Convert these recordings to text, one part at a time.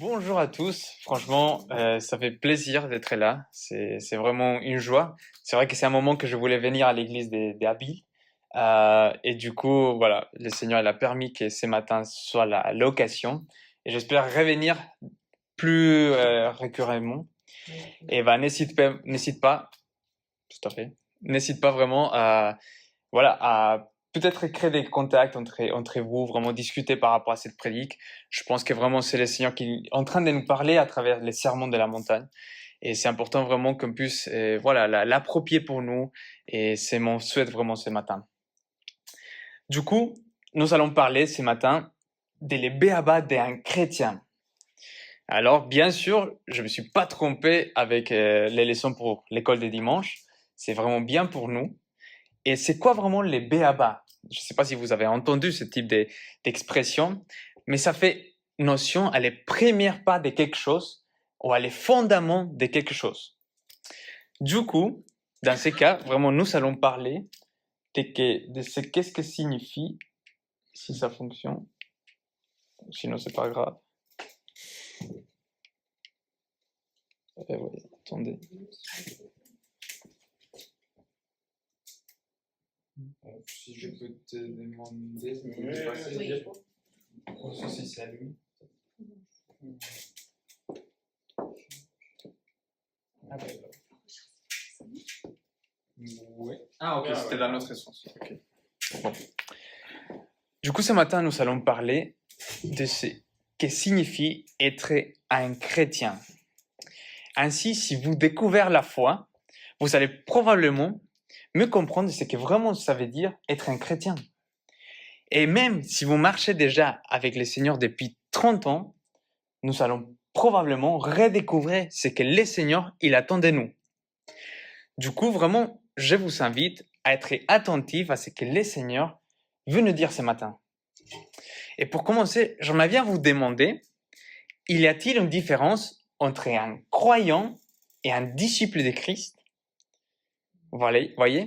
Bonjour à tous, franchement, ça fait plaisir d'être là, c'est vraiment une joie. C'est vrai que c'est un moment que je voulais venir à l'église des Habilles. Et du coup, voilà, le Seigneur il a permis que ce matin soit l'occasion. Et j'espère revenir plus récurremment. Et bah, n'hésite pas, tout à fait, n'hésite pas vraiment à peut-être créer des contacts entre vous, vraiment discuter par rapport à cette prédique. Je pense que vraiment c'est le Seigneur qui est en train de nous parler à travers les sermons de la montagne. Et c'est important vraiment qu'on puisse l'approprier pour nous. Et c'est mon souhait vraiment ce matin. Du coup, nous allons parler ce matin des béabas d'un chrétien. Alors, bien sûr, je ne me suis pas trompé avec les leçons pour l'école des dimanches. C'est vraiment bien pour nous. Et c'est quoi vraiment les béabas? Je ne sais pas si vous avez entendu ce type d'expression, mais ça fait notion à les premiers pas de quelque chose ou à les fondements de quelque chose. Du coup, dans ces cas, vraiment, nous allons parler de ce qu'est-ce que signifie, si ça fonctionne. Sinon, c'est pas grave. Ouais, attendez. Si je peux te demander, tu peux passer le diapo? Si c'est allumé. Ah, ouais. Ah, ok, c'était dans notre sens. Okay. Bon. Du coup, ce matin, nous allons parler de ce que signifie être un chrétien. Ainsi, si vous découvrez la foi, vous allez probablement mieux comprendre ce que vraiment ça veut dire être un chrétien. Et même si vous marchez déjà avec le Seigneur depuis 30 ans, nous allons probablement redécouvrir ce que le Seigneur il attend de nous. Du coup, vraiment, je vous invite à être attentif à ce que le Seigneur veut nous dire ce matin. Et pour commencer, j'aimerais bien vous demander, y a-t-il une différence entre un croyant et un disciple de Christ? Voilà, voyez?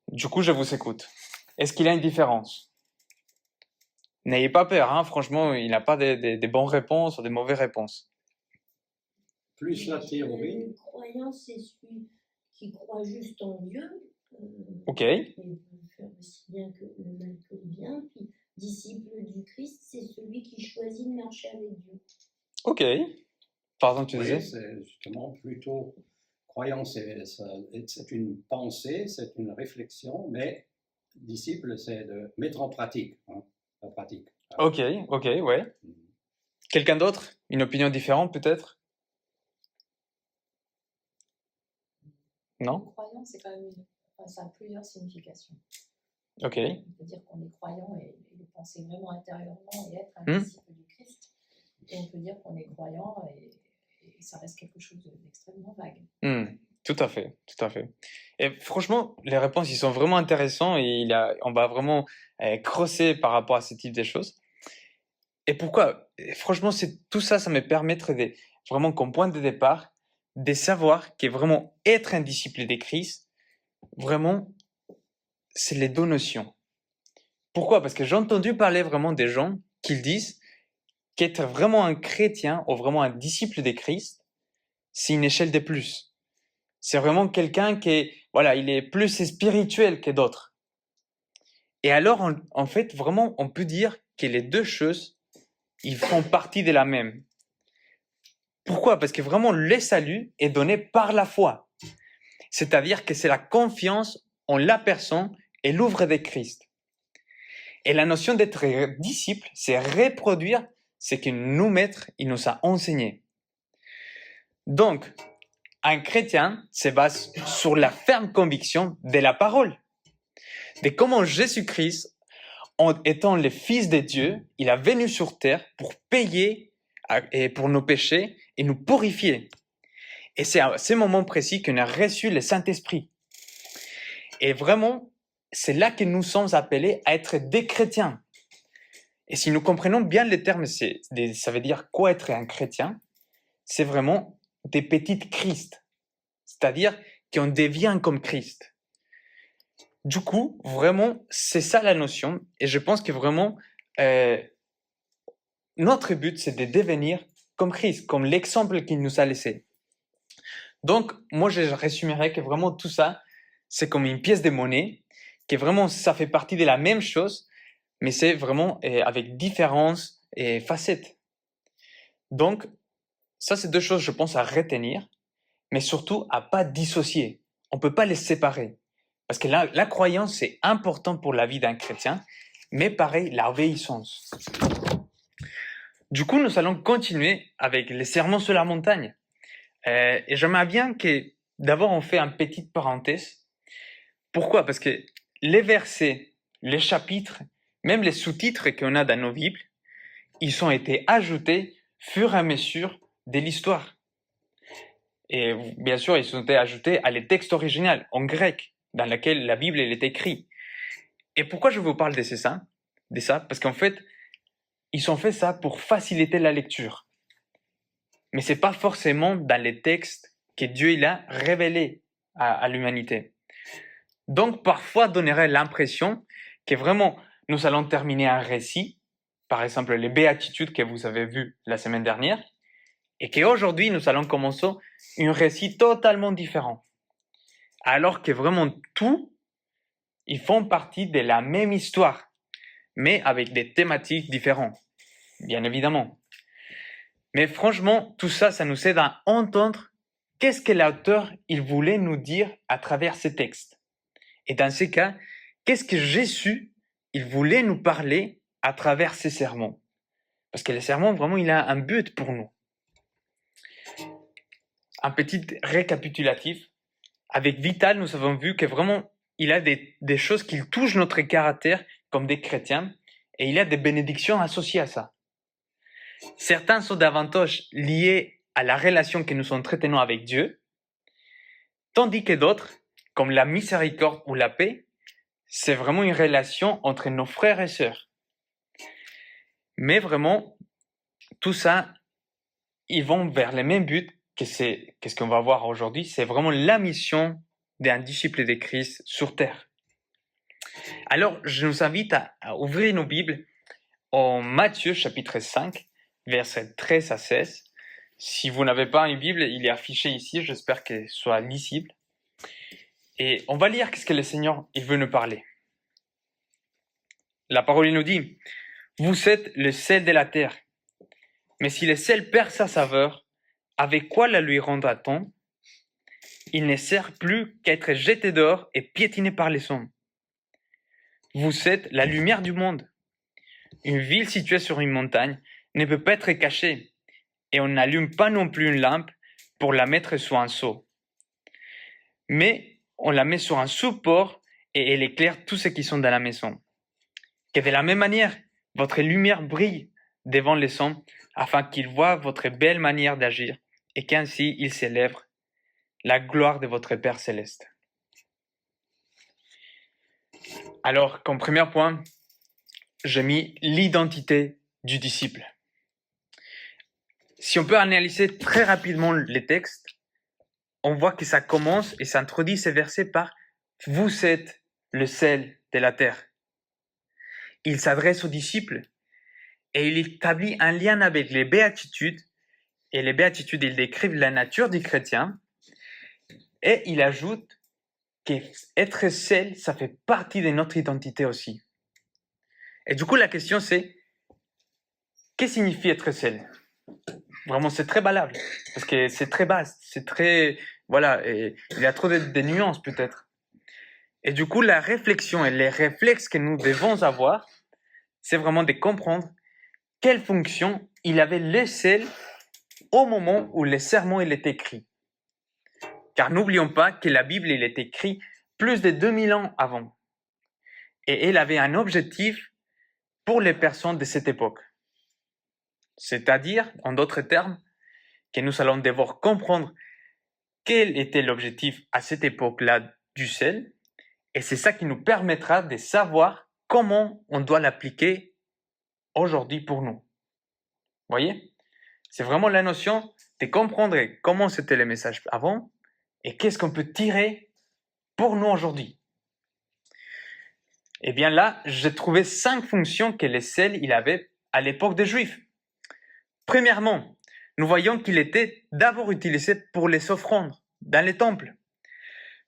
Du coup, je vous écoute. Est-ce qu'il y a une différence? N'ayez pas peur, hein? Franchement, il n'y a pas de bonnes réponses ou de mauvaises réponses. Plus la théorie. Le croyant, c'est celui qui croit juste en Dieu. Ok. Et peut faire aussi bien que le mal que le bien. Puis, disciple du Christ, c'est celui qui choisit de marcher avec Dieu. Ok. Pardon, tu disais? C'est justement plutôt croyant, c'est une pensée, c'est une réflexion, mais disciple, c'est de mettre en pratique, la pratique. Ok, ouais. Quelqu'un d'autre? Une opinion différente peut-être? Non? Croyant, c'est quand même ça a plusieurs significations. Ok. On peut dire qu'on est croyant et le penser vraiment intérieurement et être un disciple du Christ. Et on peut dire qu'on est croyant et ça reste quelque chose d'extrêmement vague. Tout à fait, tout à fait. Et franchement, les réponses, ils sont vraiment intéressants et on va vraiment creuser par rapport à ce type de choses. Et pourquoi? Franchement, tout ça, ça me permettrait vraiment comme point de départ, de savoir que vraiment être un disciple de Christ, vraiment, c'est les deux notions. Pourquoi? Parce que j'ai entendu parler vraiment des gens qui disent qu'être vraiment un chrétien ou vraiment un disciple de Christ, c'est une échelle de plus. C'est vraiment quelqu'un il est plus spirituel que d'autres. Et alors, en fait, vraiment, on peut dire que les deux choses, ils font partie de la même. Pourquoi? Parce que vraiment, le salut est donné par la foi. C'est-à-dire que c'est la confiance en la personne et l'œuvre de Christ. Et la notion d'être disciple, c'est reproduire ce que nous maîtres, il nous a enseigné. Donc, un chrétien se base sur la ferme conviction de la parole, de comment Jésus-Christ, en étant le Fils de Dieu, il est venu sur terre pour payer pour nos péchés et nous purifier. Et c'est à ce moment précis qu'on a reçu le Saint-Esprit. Et vraiment, c'est là que nous sommes appelés à être des chrétiens. Et si nous comprenons bien les termes, ça veut dire quoi être un chrétien? C'est vraiment des petites Christ. C'est-à-dire qu'on devient comme Christ. Du coup, vraiment, c'est ça la notion. Et je pense que vraiment, notre but, c'est de devenir comme Christ, comme l'exemple qu'il nous a laissé. Donc, moi, je résumerais que vraiment tout ça, c'est comme une pièce de monnaie, que vraiment, ça fait partie de la même chose, mais c'est vraiment avec différentes facettes. Donc, ça, c'est deux choses, je pense, à retenir, mais surtout à pas dissocier. On peut pas les séparer. Parce que la croyance, c'est important pour la vie d'un chrétien, mais pareil, l'obéissance. Du coup, nous allons continuer avec les sermons sur la montagne. Et j'aimerais bien que, d'abord, on fait une petite parenthèse. Pourquoi? Parce que les versets, les chapitres, même les sous-titres qu'on a dans nos Bibles, ils ont été ajoutés fur et à mesure de l'histoire. Et bien sûr, ils ont été ajoutés à les textes originaux, en grec, dans lequel la Bible est écrite. Et pourquoi je vous parle de ça? Parce qu'en fait, ils ont fait ça pour faciliter la lecture. Mais c'est pas forcément dans les textes que Dieu il a révélés à l'humanité. Donc, parfois, donnerait l'impression que vraiment, nous allons terminer un récit, par exemple les béatitudes que vous avez vues la semaine dernière, et qu'aujourd'hui, nous allons commencer un récit totalement différent. Alors que vraiment tout, ils font partie de la même histoire, mais avec des thématiques différentes, bien évidemment. Mais franchement, tout ça, ça nous aide à entendre qu'est-ce que l'auteur il voulait nous dire à travers ces textes. Et dans ces cas, qu'est-ce que Jésus il voulait nous parler à travers ces sermons. Parce que les sermons, vraiment, il a un but pour nous. Un petit récapitulatif. Avec Vital, nous avons vu que vraiment, il a des choses qui touchent notre caractère comme des chrétiens et il y a des bénédictions associées à ça. Certains sont davantage liés à la relation que nous entretenons avec Dieu, tandis que d'autres, comme la miséricorde ou la paix, c'est vraiment une relation entre nos frères et sœurs. Mais vraiment, tout ça, ils vont vers le même but qu'est-ce qu'on va voir aujourd'hui, c'est vraiment la mission d'un disciple de Christ sur terre. Alors, je nous invite à ouvrir nos Bibles en Matthieu chapitre 5, versets 13 à 16. Si vous n'avez pas une Bible, il est affiché ici, j'espère qu'elle soit lisible. Et on va lire qu'est-ce que le Seigneur il veut nous parler. La parole il nous dit, « Vous êtes le sel de la terre, mais si le sel perd sa saveur, avec quoi la lui rendra-t-on? Il ne sert plus qu'à être jeté dehors et piétiné par les hommes. Vous êtes la lumière du monde. Une ville située sur une montagne ne peut pas être cachée, et on n'allume pas non plus une lampe pour la mettre sous un seau. Mais on la met sur un support et elle éclaire tous ceux qui sont dans la maison. Que de la même manière, votre lumière brille devant les hommes afin qu'ils voient votre belle manière d'agir et qu'ainsi ils célèbrent la gloire de votre Père céleste. » Alors, comme premier point, j'ai mis l'identité du disciple. Si on peut analyser très rapidement les textes, on voit que ça commence et s'introduit ces versets par « Vous êtes le sel de la terre ». Il s'adresse aux disciples et il établit un lien avec les béatitudes. Et les béatitudes, ils décrivent la nature du chrétien. Et il ajoute qu'être sel, ça fait partie de notre identité aussi. Et du coup, la question c'est, qu'est-ce que signifie être sel? Vraiment, c'est très valable, parce que c'est très bas, c'est très... Voilà, et il y a trop de nuances peut-être. Et du coup, la réflexion et les réflexes que nous devons avoir, c'est vraiment de comprendre quelle fonction il avait le sel au moment où le sermon il est écrit. Car n'oublions pas que la Bible il est écrite plus de 2000 ans avant. Et elle avait un objectif pour les personnes de cette époque. C'est-à-dire, en d'autres termes, que nous allons devoir comprendre quel était l'objectif à cette époque-là du sel, et c'est ça qui nous permettra de savoir comment on doit l'appliquer aujourd'hui pour nous. Vous voyez? C'est vraiment la notion de comprendre comment c'était le message avant et qu'est-ce qu'on peut tirer pour nous aujourd'hui. Et bien là, j'ai trouvé 5 fonctions que le sel il avait à l'époque des Juifs. Premièrement, nous voyons qu'il était d'abord utilisé pour les offrandes dans les temples,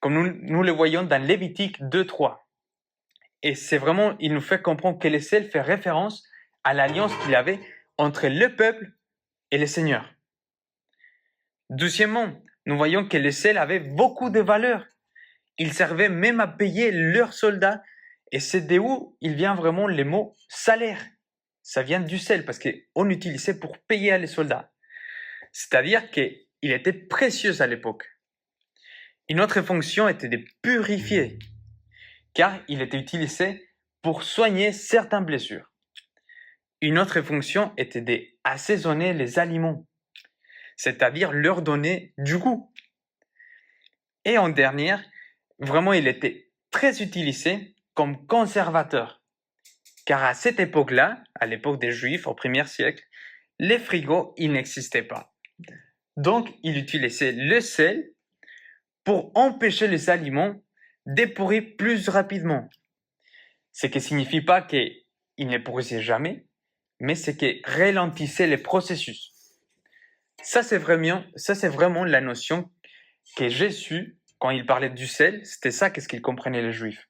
comme nous le voyons dans Lévitique 2:3. Et c'est vraiment, il nous fait comprendre que le sel fait référence à l'alliance qu'il y avait entre le peuple et le Seigneur. Deuxièmement, nous voyons que le sel avait beaucoup de valeur. Il servait même à payer leurs soldats. Et c'est d'où il vient vraiment le mot salaire. Ça vient du sel parce qu'on l'utilisait pour payer les soldats. C'est-à-dire qu'il était précieux à l'époque. Une autre fonction était de purifier, car il était utilisé pour soigner certaines blessures. Une autre fonction était d'assaisonner les aliments, c'est-à-dire leur donner du goût. Et en dernière, vraiment, il était très utilisé comme conservateur, car à cette époque-là, à l'époque des Juifs, au 1er siècle, les frigos, ils n'existaient pas. Donc, il utilisait le sel pour empêcher les aliments de pourrir plus rapidement. Ce qui ne signifie pas qu'ils ne pourrissaient jamais, mais c'est qu'il ralentissait les processus. Ça, c'est vraiment la notion que Jésus, quand il parlait du sel, c'était ça qu'est-ce qu'il comprenait les Juifs.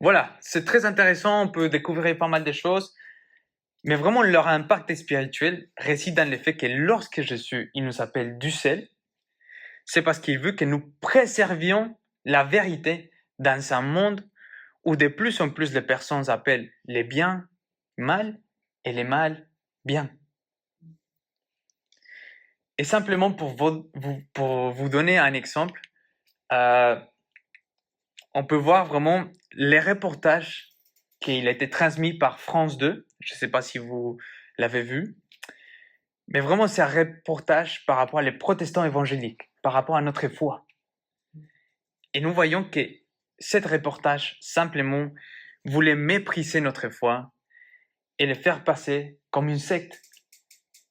Voilà, c'est très intéressant, on peut découvrir pas mal de choses, mais vraiment leur impact spirituel réside dans le fait que lorsque Jésus il nous appelle du sel, c'est parce qu'il veut que nous préservions la vérité dans un monde où de plus en plus de personnes appellent les biens mal et les mal bien. Et simplement pour vous donner un exemple, on peut voir vraiment les reportages qui a été transmis par France 2. Je ne sais pas si vous l'avez vu. Mais vraiment, c'est un reportage par rapport aux protestants évangéliques, par rapport à notre foi. Et nous voyons que ce reportage, simplement, voulait mépriser notre foi et le faire passer comme une secte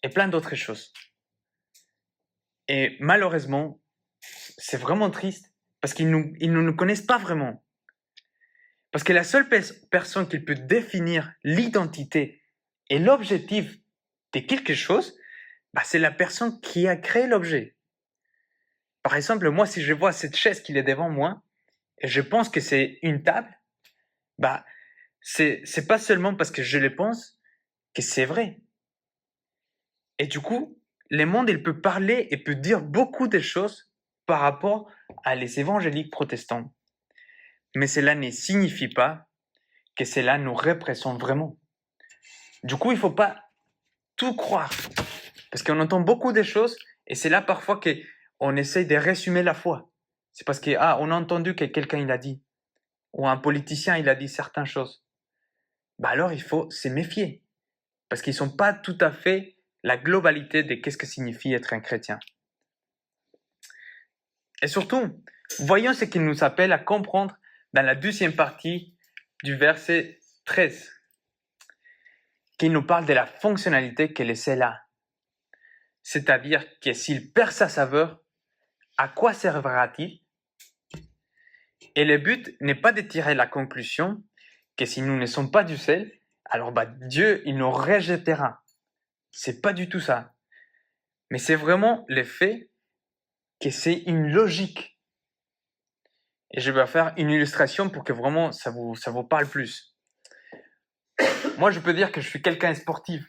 et plein d'autres choses. Et malheureusement, c'est vraiment triste parce qu'ils ne nous connaissent pas vraiment. Parce que la seule personne qui peut définir l'identité et l'objectif de quelque chose, c'est la personne qui a créé l'objet. Par exemple, moi, si je vois cette chaise qui est devant moi, et je pense que c'est une table, c'est pas seulement parce que je le pense que c'est vrai. Et du coup, le monde, il peut parler et peut dire beaucoup de choses par rapport à les évangéliques protestants. Mais cela ne signifie pas que cela nous représente vraiment. Du coup, il ne faut pas tout croire. Parce qu'on entend beaucoup de choses et c'est là parfois qu'on essaye de résumer la foi. C'est parce qu'on a entendu que quelqu'un il a dit ou un politicien il a dit certaines choses. Alors il faut se méfier parce qu'ils ne sont pas tout à fait la globalité de qu'est-ce que signifie être un chrétien. Et surtout, voyons ce qu'il nous appelle à comprendre dans la deuxième partie du verset 13, qui nous parle de la fonctionnalité que le sel a. C'est-à-dire que s'il perd sa saveur, à quoi servira-t-il? Et le but n'est pas de tirer la conclusion que si nous ne sommes pas du sel, alors Dieu il nous rejettera. C'est pas du tout ça. Mais c'est vraiment le fait que c'est une logique. Et je vais faire une illustration pour que vraiment ça vous parle plus. Moi, je peux dire que je suis quelqu'un de sportif.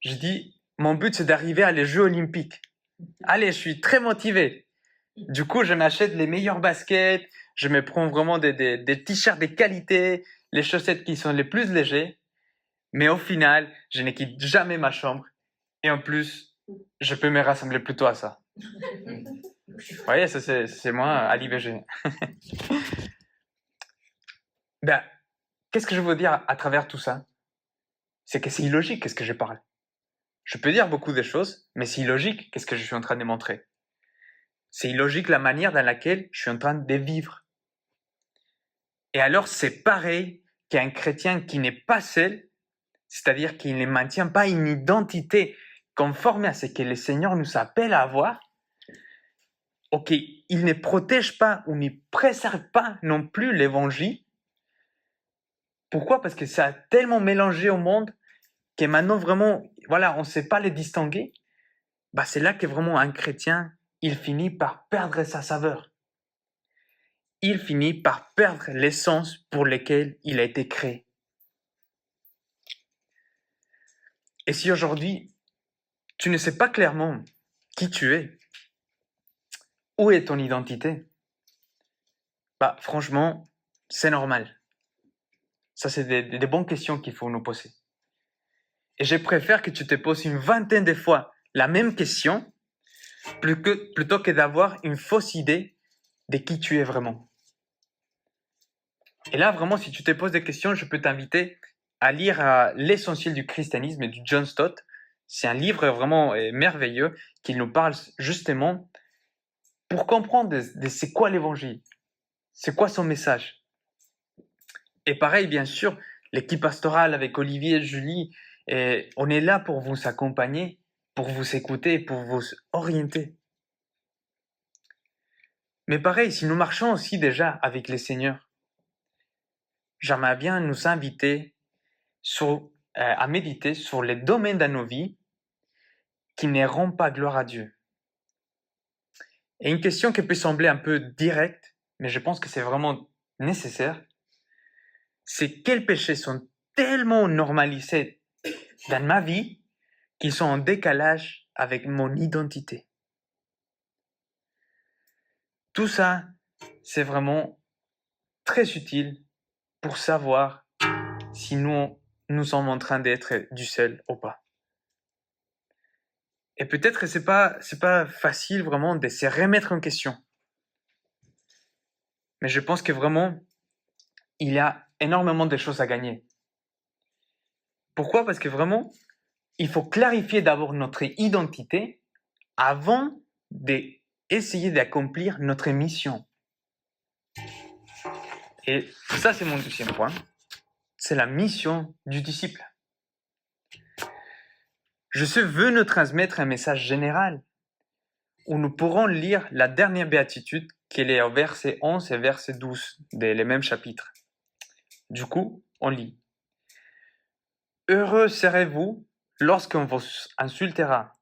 Je dis, mon but, c'est d'arriver à les Jeux Olympiques. Allez, je suis très motivé. Du coup, je m'achète les meilleurs baskets, je me prends vraiment des t-shirts de qualité, les chaussettes qui sont les plus légers. Mais au final, je ne quitte jamais ma chambre. Et en plus, je peux me rassembler plutôt à ça. Vous voyez, ça c'est moi à l'IVG. Qu'est-ce que je veux dire à travers tout ça? C'est que c'est illogique, qu'est-ce que je parle. Je peux dire beaucoup de choses, mais c'est illogique, qu'est-ce que je suis en train de montrer. C'est illogique la manière dans laquelle je suis en train de vivre. Et alors, c'est pareil qu'un chrétien qui n'est pas seul, c'est-à-dire qu'il ne maintient pas une identité conforme à ce que le Seigneur nous appelle à avoir. Ok, il ne protège pas ou ne préserve pas non plus l'évangile. Pourquoi? Parce que ça a tellement mélangé au monde que maintenant vraiment, voilà, on ne sait pas les distinguer, bah c'est là que vraiment un chrétien, il finit par perdre sa saveur. Il finit par perdre l'essence pour laquelle il a été créé. Et si aujourd'hui, tu ne sais pas clairement qui tu es, où est ton identité, bah franchement, c'est normal. Ça, c'est des bonnes questions qu'il faut nous poser. Et je préfère que tu te poses une vingtaine de fois la même question plutôt que d'avoir une fausse idée de qui tu es vraiment. Et là, vraiment, si tu te poses des questions, je peux t'inviter à lire L'essentiel du christianisme de John Stott. C'est un livre vraiment merveilleux qui nous parle justement pour comprendre de c'est quoi l'évangile, c'est quoi son message. Et pareil, bien sûr, l'équipe pastorale avec Olivier et Julie, on est là pour vous accompagner, pour vous écouter, pour vous orienter. Mais pareil, si nous marchons aussi déjà avec les seigneurs, j'aimerais bien nous inviter à méditer sur les domaines de nos vies qui ne rendent pas gloire à Dieu. Et une question qui peut sembler un peu directe, mais je pense que c'est vraiment nécessaire, c'est quels péchés sont tellement normalisés dans ma vie qu'ils sont en décalage avec mon identité. Tout ça, c'est vraiment très utile pour savoir si nous sommes en train d'être du sel ou pas. Et peut-être que c'est pas facile vraiment de se remettre en question. Mais je pense que vraiment, il y a énormément de choses à gagner. Pourquoi? Parce que vraiment, il faut clarifier d'abord notre identité avant d'essayer d'accomplir notre mission. Et ça, c'est mon deuxième point. C'est la mission du disciple. Je veux nous transmettre un message général où nous pourrons lire la dernière béatitude qui est au verset 11 et verset 12 des mêmes chapitres. Du coup, on lit. Heureux serez-vous lorsqu'on vous insultera,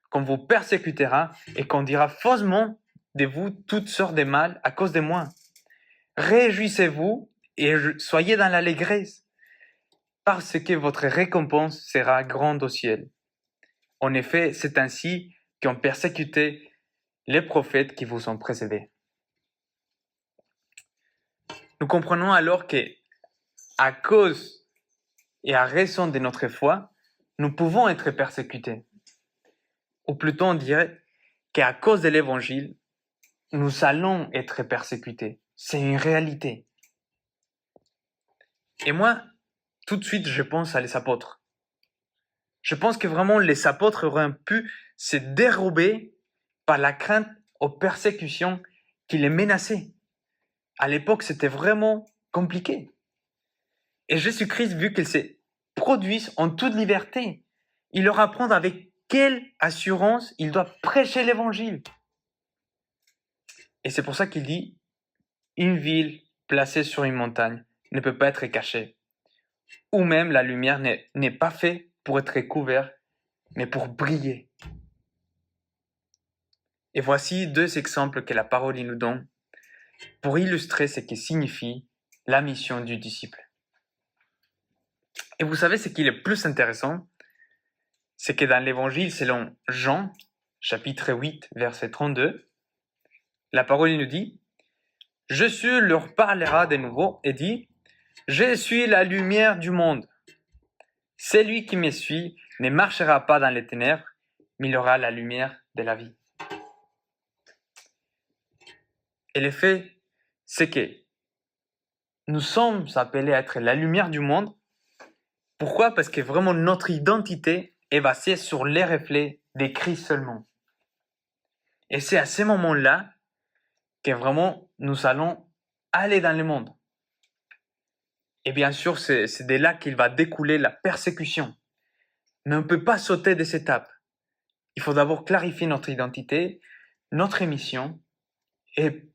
qu'on vous persécutera et qu'on dira faussement de vous toutes sortes de mal à cause de moi. Réjouissez-vous et soyez dans l'allégresse, parce que votre récompense sera grande au ciel. En effet, c'est ainsi qu'ont persécuté les prophètes qui vous ont précédés. Nous comprenons alors que, à cause et à raison de notre foi, nous pouvons être persécutés. Ou plutôt, on dirait qu'à cause de l'évangile, nous allons être persécutés. C'est une réalité. Et moi, tout de suite, je pense à les apôtres. Je pense que vraiment les apôtres auraient pu se dérober par la crainte aux persécutions qui les menaçaient. À l'époque, c'était vraiment compliqué. Et Jésus-Christ, vu qu'il se produit en toute liberté, il leur apprend avec quelle assurance il doit prêcher l'évangile. Et c'est pour ça qu'il dit, une ville placée sur une montagne ne peut pas être cachée. Ou même la lumière n'est pas faite pour être couverte, mais pour briller. Et voici deux exemples que la parole nous donne pour illustrer ce que signifie la mission du disciple. Et vous savez ce qui est le plus intéressant, c'est que dans l'évangile selon Jean, chapitre 8, verset 32, la parole nous dit, Jésus leur parlera de nouveau et dit, je suis la lumière du monde. Celui qui me suit ne marchera pas dans les ténèbres, mais il aura la lumière de la vie. Et le fait, c'est que nous sommes appelés à être la lumière du monde. Pourquoi? Parce que vraiment notre identité est basée sur les reflets des Christ seulement. Et c'est à ce moment-là que vraiment nous allons aller dans le monde. Et bien sûr, c'est de là qu'il va découler la persécution. Mais on ne peut pas sauter de cette étape. Il faut d'abord clarifier notre identité, notre mission et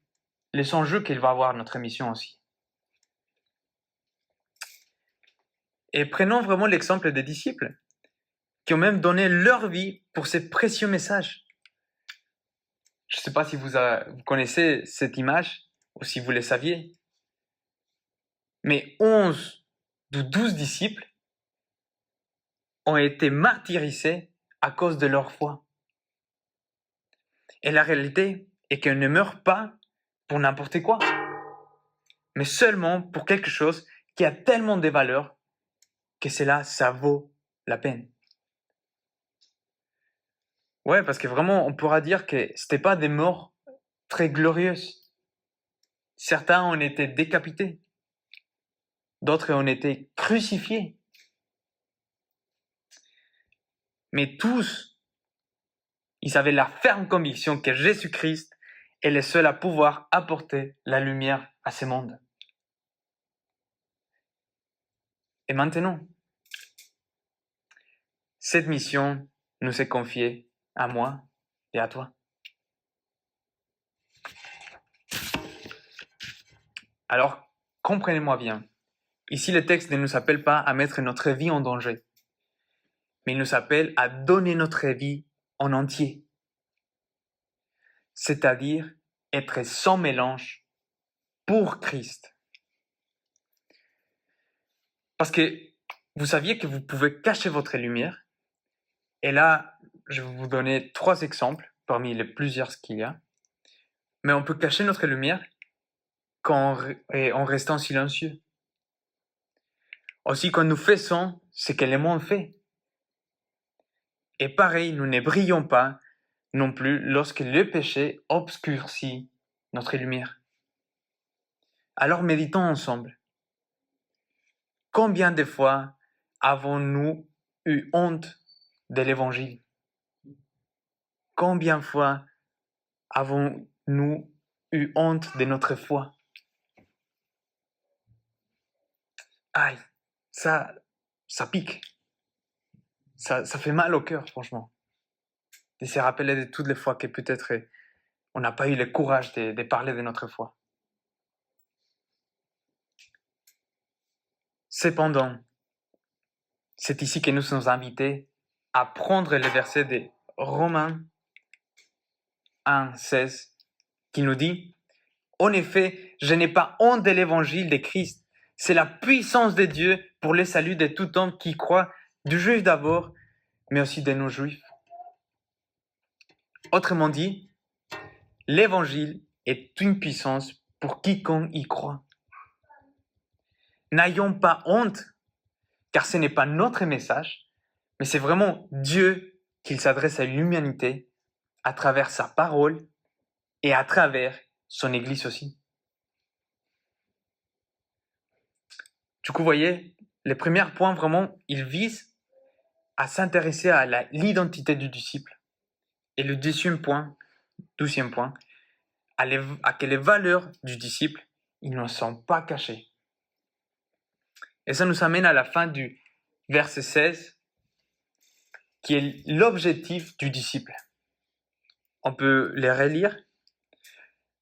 les enjeux qu'il va avoir notre mission aussi. Et prenons vraiment l'exemple des disciples, qui ont même donné leur vie pour ces précieux messages. Je ne sais pas si vous connaissez cette image, ou si vous le saviez, mais 11 de 12 disciples ont été martyrisés à cause de leur foi. Et la réalité est qu'ils ne meurent pas pour n'importe quoi, mais seulement pour quelque chose qui a tellement de valeur que ça vaut la peine. Ouais, parce que vraiment, on pourra dire que c'était pas des morts très glorieuses. Certains ont été décapités, d'autres ont été crucifiés. Mais tous, ils avaient la ferme conviction que Jésus-Christ est le seul à pouvoir apporter la lumière à ce monde. Et maintenant, cette mission nous est confiée à moi et à toi. Alors, comprenez-moi bien. Ici, le texte ne nous appelle pas à mettre notre vie en danger, mais il nous appelle à donner notre vie en entier. C'est-à-dire être sans mélange pour Christ. Parce que vous saviez que vous pouvez cacher votre lumière. Et là, je vais vous donner 3 exemples parmi les plusieurs qu'il y a. Mais on peut cacher notre lumière en restant silencieux. Aussi quand nous faisons ce que le monde fait. Et pareil, nous ne brillons pas non plus lorsque le péché obscurcit notre lumière. Alors méditons ensemble. Combien de fois avons-nous eu honte de l'évangile? Combien de fois avons-nous eu honte de notre foi? Aïe, ça pique. Ça fait mal au cœur, franchement. De se rappeler de toutes les fois que peut-être on n'a pas eu le courage de parler de notre foi. Cependant, c'est ici que nous sommes invités à prendre le verset de Romains 1, 16, qui nous dit « En effet, je n'ai pas honte de l'évangile de Christ. C'est la puissance de Dieu pour le salut de tout homme qui croit, du juif d'abord, mais aussi de non-juifs. » Autrement dit, l'évangile est une puissance pour quiconque y croit. N'ayons pas honte, car ce n'est pas notre message, mais c'est vraiment Dieu qui s'adresse à l'humanité à travers sa parole et à travers son Église aussi. Du coup, vous voyez, le premier point, vraiment, il vise à s'intéresser à l'identité du disciple. Et le douzième point, à que les valeurs du disciple, ils ne sont pas cachées. Et ça nous amène à la fin du verset 16, qui est l'objectif du disciple. On peut les relire.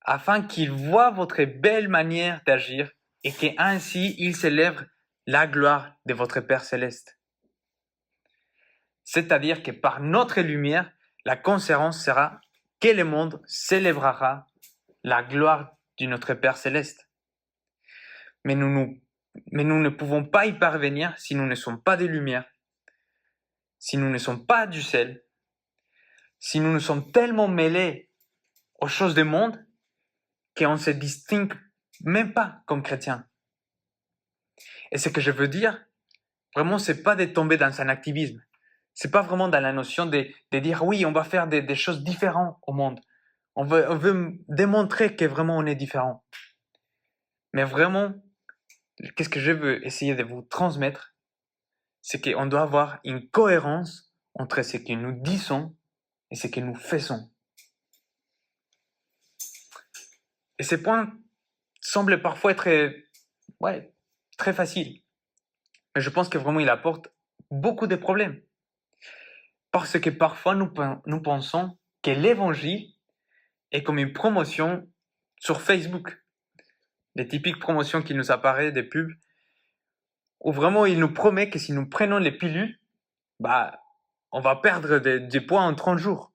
Afin qu'il voie votre belle manière d'agir et qu'ainsi il s'élève la gloire de votre Père céleste. C'est-à-dire que par notre lumière, la conséquence sera que le monde célébrera la gloire de notre Père céleste. Mais nous ne pouvons pas y parvenir si nous ne sommes pas de lumière, si nous ne sommes pas du sel, si nous ne sommes tellement mêlés aux choses du monde qu'on ne se distingue même pas comme chrétien. Et ce que je veux dire, vraiment, c'est pas de tomber dans un activisme. C'est pas vraiment dans la notion de dire oui, on va faire des choses différentes au monde. On veut démontrer que vraiment on est différent. Mais vraiment, qu'est-ce que je veux essayer de vous transmettre, c'est qu'on doit avoir une cohérence entre ce que nous disons et ce que nous faisons. Et ces points semblent parfois être très faciles. Mais je pense que vraiment il apporte beaucoup de problèmes. Parce que parfois nous pensons que l'évangile est comme une promotion sur Facebook. Les typiques promotions qui nous apparaissent des pubs où vraiment il nous promet que si nous prenons les pilules, bah, on va perdre des poids en 30 jours.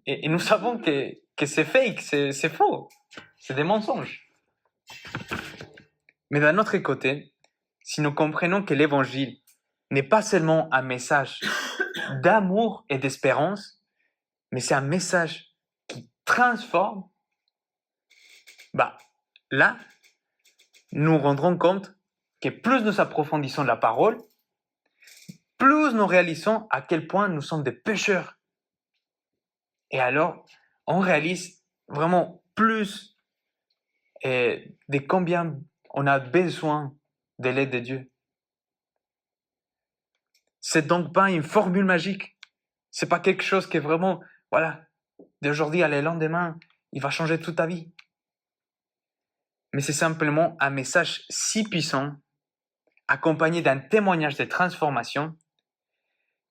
Et nous savons que c'est fake, c'est faux, c'est des mensonges. Mais d'un autre côté, si nous comprenons que l'évangile n'est pas seulement un message d'amour et d'espérance, mais c'est un message qui transforme, bah, là, nous nous rendrons compte que plus nous approfondissons la parole, plus nous réalisons à quel point nous sommes des pécheurs. Et alors, on réalise vraiment plus de combien on a besoin de l'aide de Dieu. C'est donc pas une formule magique. C'est pas quelque chose qui est vraiment, voilà, d'aujourd'hui à le lendemain, il va changer toute ta vie. Mais c'est simplement un message si puissant, accompagné d'un témoignage de transformation,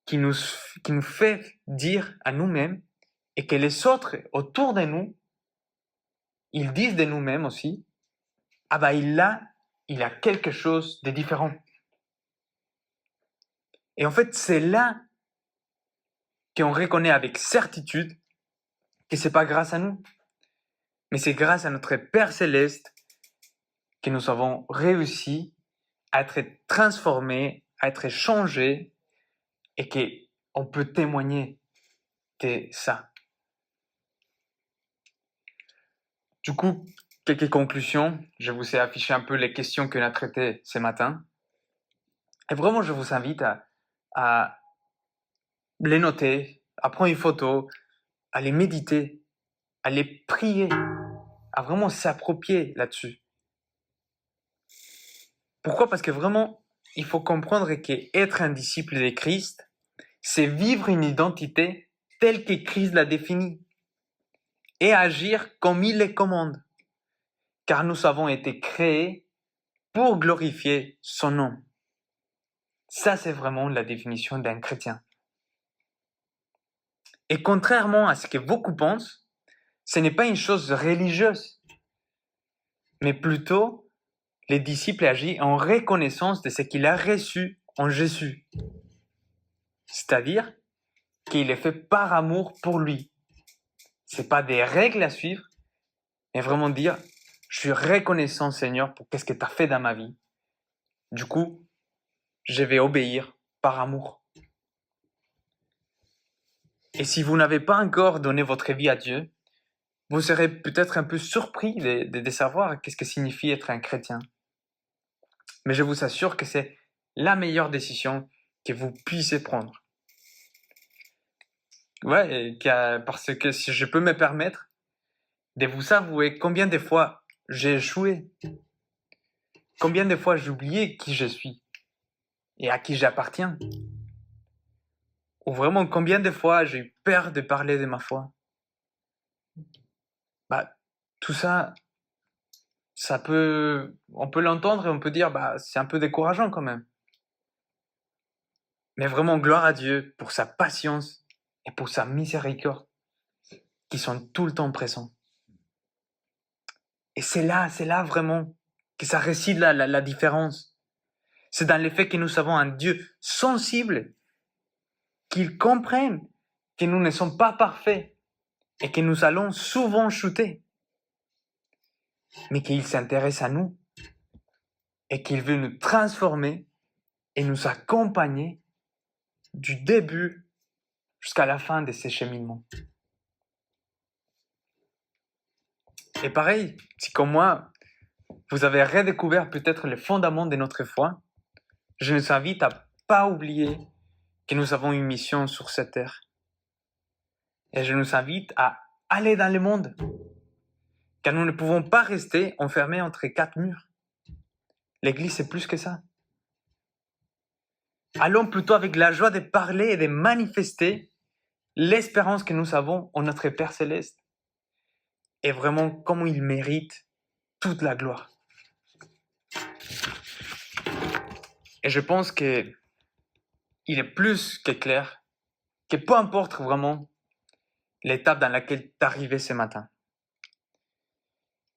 qui nous fait dire à nous-mêmes et que les autres autour de nous, ils disent de nous-mêmes aussi, ah bah il a quelque chose de différent. Et en fait, c'est là qu'on reconnaît avec certitude que c'est pas grâce à nous, mais c'est grâce à notre Père Céleste que nous avons réussi à être transformés, à être changés et qu'on peut témoigner de ça. Du coup, quelques conclusions. Je vous ai affiché un peu les questions qu'on a traitées ce matin. Et vraiment, je vous invite à les noter, à prendre une photo, à les méditer, à les prier, à vraiment s'approprier là-dessus. Pourquoi? Parce que vraiment, il faut comprendre qu'être un disciple de Christ, c'est vivre une identité telle que Christ l'a définie et agir comme il les commande, car nous avons été créés pour glorifier son nom. Ça, c'est vraiment la définition d'un chrétien. Et contrairement à ce que beaucoup pensent, ce n'est pas une chose religieuse, mais plutôt les disciples agissent en reconnaissance de ce qu'il a reçu en Jésus. C'est-à-dire qu'il est fait par amour pour lui. C'est pas des règles à suivre, mais vraiment dire, je suis reconnaissant Seigneur pour qu'est-ce que tu as fait dans ma vie. Du coup, je vais obéir par amour. Et si vous n'avez pas encore donné votre vie à Dieu, vous serez peut-être un peu surpris de savoir qu'est-ce que signifie être un chrétien. Mais je vous assure que c'est la meilleure décision que vous puissiez prendre. Ouais, parce que si je peux me permettre de vous avouer combien de fois j'ai échoué, combien de fois j'ai oublié qui je suis et à qui j'appartiens, ou vraiment combien de fois j'ai eu peur de parler de ma foi. Bah, tout ça, on peut l'entendre et on peut dire, bah, c'est un peu décourageant quand même. Mais vraiment, gloire à Dieu pour sa patience et pour sa miséricorde qui sont tout le temps présents. Et c'est là vraiment que ça réside la différence. C'est dans le fait que nous avons un Dieu sensible, qu'il comprenne que nous ne sommes pas parfaits et que nous allons souvent chuter, mais qu'il s'intéresse à nous et qu'il veut nous transformer et nous accompagner du début jusqu'à la fin de ces cheminements. Et pareil, si comme moi, vous avez redécouvert peut-être les fondements de notre foi, je vous invite à ne pas oublier que nous avons une mission sur cette terre. Et je nous invite à aller dans le monde, car nous ne pouvons pas rester enfermés entre quatre murs. L'Église, c'est plus que ça. Allons plutôt avec la joie de parler et de manifester l'espérance que nous avons en notre Père Céleste et vraiment comment il mérite toute la gloire. Et je pense qu'il est plus que clair que peu importe vraiment l'étape dans laquelle tu es arrivé ce matin,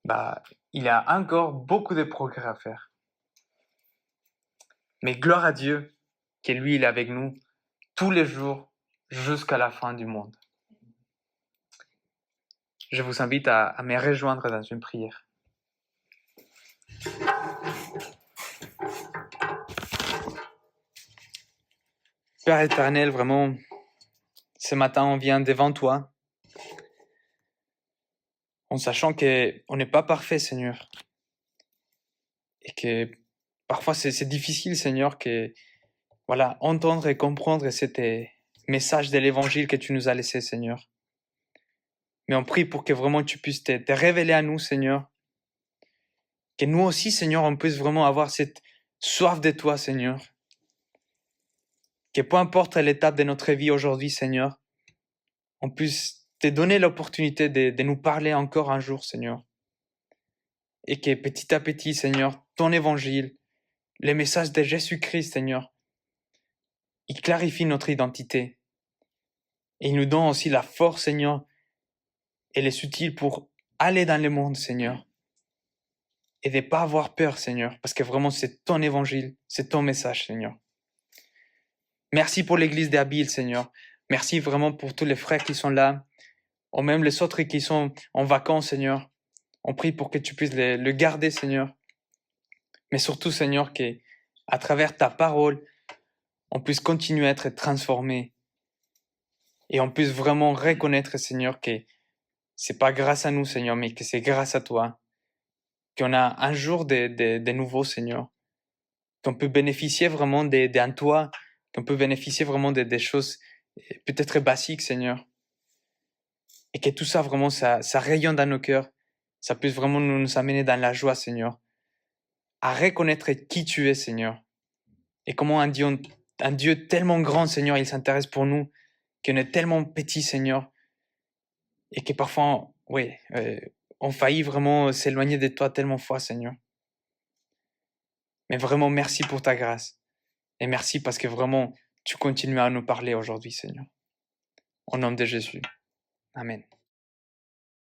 bah, il y a encore beaucoup de progrès à faire. Mais gloire à Dieu, que lui, il est avec nous tous les jours jusqu'à la fin du monde. Je vous invite à me rejoindre dans une prière. Père éternel, vraiment, ce matin, on vient devant toi, en sachant qu'on n'est pas parfait, Seigneur. Et que parfois, c'est difficile, Seigneur, que, voilà, entendre et comprendre ces messages de l'évangile que tu nous as laissés, Seigneur. Mais on prie pour que vraiment tu puisses te révéler à nous, Seigneur. Que nous aussi, Seigneur, on puisse vraiment avoir cette soif de toi, Seigneur. Que peu importe l'étape de notre vie aujourd'hui, Seigneur, on puisse te donner l'opportunité de nous parler encore un jour, Seigneur. Et que petit à petit, Seigneur, ton évangile, les messages de Jésus-Christ, Seigneur, il clarifie notre identité. Et il nous donne aussi la force, Seigneur, et les outils pour aller dans le monde, Seigneur. Et de ne pas avoir peur, Seigneur, parce que vraiment, c'est ton évangile, c'est ton message, Seigneur. Merci pour l'église d'Abil, Seigneur. Merci vraiment pour tous les frères qui sont là, ou même les autres qui sont en vacances, Seigneur. On prie pour que tu puisses le garder, Seigneur. Mais surtout, Seigneur, qu'à travers ta parole, on puisse continuer à être transformé. Et on puisse vraiment reconnaître, Seigneur, que c'est pas grâce à nous, Seigneur, mais que c'est grâce à toi. Qu'on a un jour de nouveau, Seigneur. Qu'on peut bénéficier vraiment d'un toit, qu'on peut bénéficier vraiment des choses peut-être basiques, Seigneur. Et que tout ça, vraiment, ça rayonne dans nos cœurs. Ça puisse vraiment nous amener dans la joie, Seigneur. À reconnaître qui tu es, Seigneur. Et comment un Dieu tellement grand, Seigneur, il s'intéresse pour nous, qu'on est tellement petit, Seigneur. Et que parfois, oui, on faillit vraiment s'éloigner de toi tellement fois, Seigneur. Mais vraiment, merci pour ta grâce. Et merci parce que vraiment, tu continues à nous parler aujourd'hui, Seigneur. Au nom de Jésus. Amen.